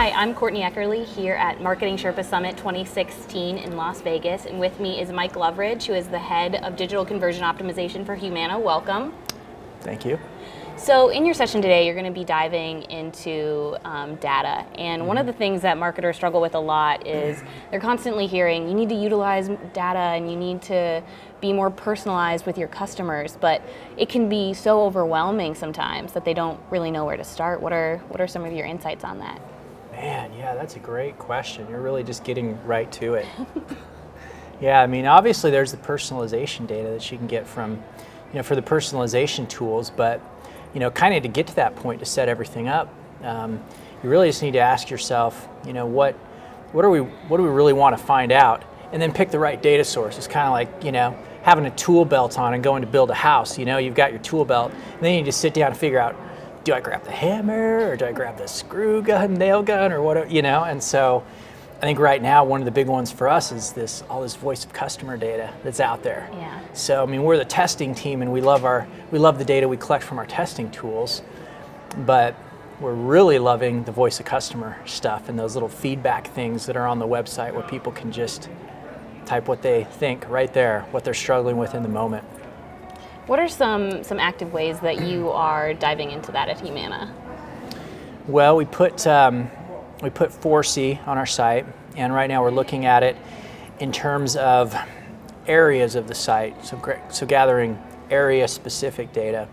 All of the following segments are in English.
Hi, I'm Courtney Eckerly here at Marketing Sherpa Summit 2016 in Las Vegas, and with me is Mike Loveridge, who is the head of digital conversion optimization for Humana. Welcome. Thank you. So in your session today, you're going to be diving into data, and one of the things that marketers struggle with a lot is they're constantly hearing you need to utilize data and you need to be more personalized with your customers, but it can be so overwhelming sometimes that they don't really know where to start. What are some of your insights on that? Man, yeah, that's a great question. You're really just getting right to it. Yeah, I mean, obviously there's the personalization data that you can get from, for the personalization tools, but, kind of to get to that point to set everything up, you really just need to ask yourself, what do we really want to find out? And then pick the right data source. It's kind of like, having a tool belt on and going to build a house. You've got your tool belt, and then you just sit down and figure out, do I grab the hammer or do I grab the screw gun, nail gun, or what, And so I think right now one of the big ones for us is all this voice of customer data that's out there. Yeah. So I mean, we're the testing team and we love the data we collect from our testing tools, but we're really loving the voice of customer stuff and those little feedback things that are on the website where people can just type what they think right there, what they're struggling with in the moment. What are some active ways that you are diving into that at Humana? Well, we put 4C on our site, and right now we're looking at it in terms of areas of the site, so gathering area-specific data.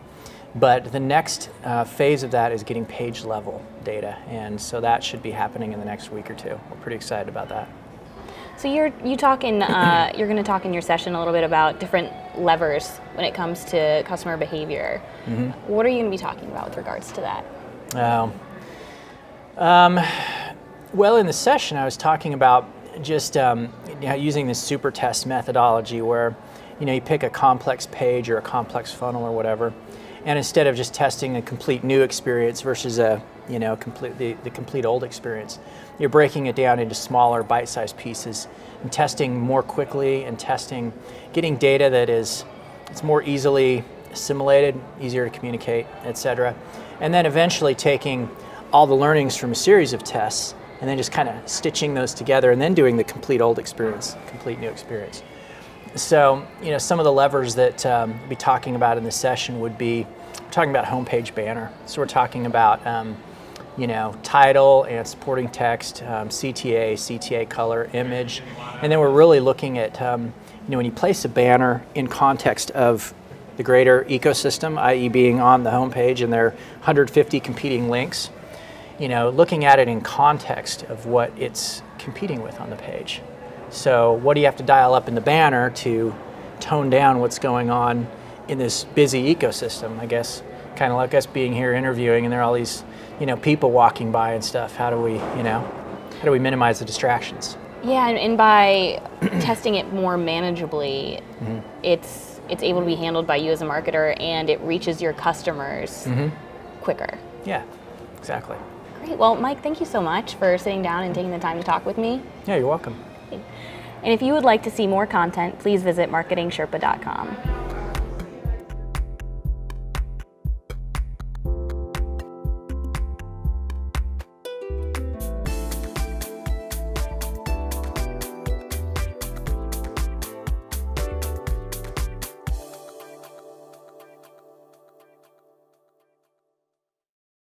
But the next phase of that is getting page-level data, and so that should be happening in the next week or two. We're pretty excited about that. So you're going to talk in your session a little bit about different levers when it comes to customer behavior. Mm-hmm. What are you going to be talking about with regards to that? Well, in the session I was talking about just using this super test methodology where you pick a complex page or a complex funnel or whatever, and instead of just testing a complete new experience versus the complete old experience, you're breaking it down into smaller bite-sized pieces and testing more quickly and getting data that it's more easily assimilated, easier to communicate, etc. And then eventually taking all the learnings from a series of tests and then just kind of stitching those together and then doing the complete old experience, complete new experience. So, some of the levers that we'll be talking about in this session would be talking about homepage banner. So we're talking about, title and supporting text, CTA color, image, and then we're really looking at, when you place a banner in context of the greater ecosystem, i.e. being on the homepage and there are 150 competing links, looking at it in context of what it's competing with on the page. So what do you have to dial up in the banner to tone down what's going on in this busy ecosystem? I guess kind of like us being here interviewing and there are all these people walking by and stuff. How do we minimize the distractions? Yeah, and by testing it more manageably, mm-hmm. it's able to be handled by you as a marketer and it reaches your customers mm-hmm. quicker. Yeah, exactly. Great. Well, Mike, thank you so much for sitting down and taking the time to talk with me. Yeah, you're welcome. And if you would like to see more content, please visit marketingsherpa.com.